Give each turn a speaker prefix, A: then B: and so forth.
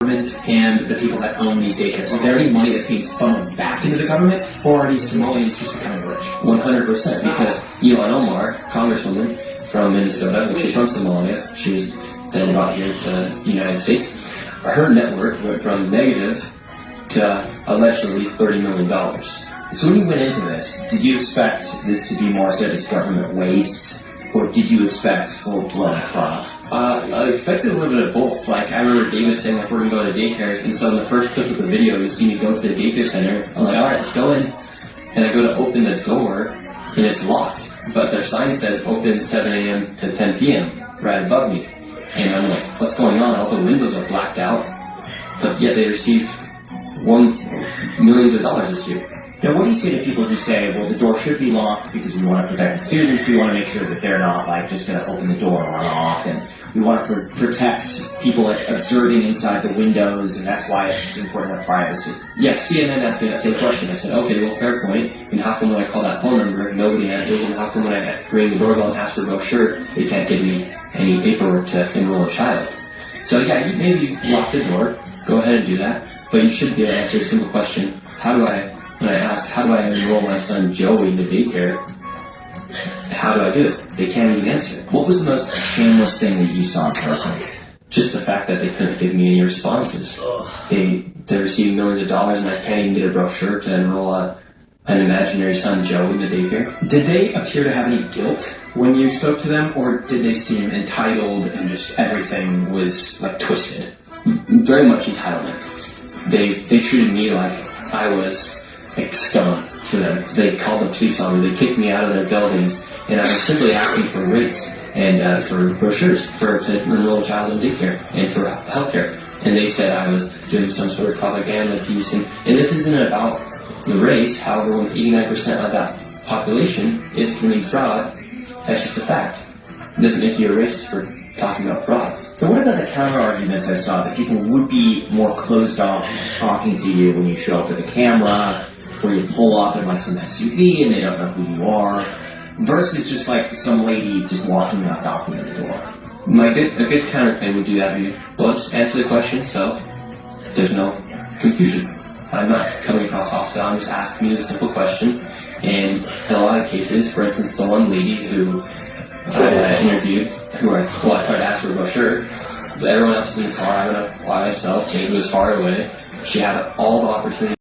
A: and the people that own these daycares? Is there any money that's being funneled back into the government, or are these Somalians just becoming rich?
B: 100%, because Ilhan Omar, congresswoman from Minnesota, she's from Somalia, she was then brought here to the United States. Her net worth went from negative to allegedly $30 million.
A: So when you went into this, did you expect this to be more so as government waste, or did you expect full-blown fraud?
B: I expected a little bit of both. Like, I remember David saying, like, we're going to go to daycares, and so in the first clip of the video, you see me go to the daycare center. I'm like, alright, let's go in. And I go to open the door, and it's locked. But their sign says open 7 a.m. to 10 p.m. right above me. And I'm like, what's going on? All the windows are blacked out. But yet they received millions of dollars this year.
A: Now, what do you say to people who say, well, the door should be locked because we want to protect the students, we want to make sure that they're not, like, just going to open the door and run off, and we want to protect people, like, observing inside the windows, and that's why it's important to have privacy?
B: Yeah, CNN asked me that same question. I said, okay, well, fair point. And how come when I call that phone number, nobody answers? And how come when I ring the doorbell and ask for a brochure, they can't give me any paperwork to enroll a child? So, yeah, you maybe lock the door. Go ahead and do that. But you should be able to answer a simple question. When I ask, how do I enroll my son Joey in the daycare? How do I do it? They can't even answer.
A: What was the most shameless thing that you saw in person?
B: Just the fact that they couldn't give me any responses. They received millions of dollars and I can't even get a brochure to enroll an imaginary son Joey in the daycare.
A: Did they appear to have any guilt when you spoke to them, or did they seem entitled and just everything was, like, twisted?
B: Very much entitlement. They treated me like I was like scum to them. They called the police on me. They kicked me out of their buildings, and I was simply asking for rates and for brochures to enroll a child in daycare and for healthcare. And they said I was doing some sort of propaganda piece. And this isn't about the race. However, when 89% of that population is committing fraud, that's just a fact. It doesn't make you a racist for talking about fraud.
A: But what about the counter-arguments I saw that people would be more closed off talking to you when you show up with a camera, or you pull off in, like, some SUV and they don't know who you are, versus just, like, some lady just walking out knocking at the door?
B: A good counterclaim would do that. Well, just answer the question so there's no confusion. I'm not coming across hostile. I'm just asking you a simple question. And in a lot of cases, for instance, the one lady who I interviewed, I tried to ask for a brochure, but everyone else was in the car. I went up by myself. David was far away. She had all the opportunity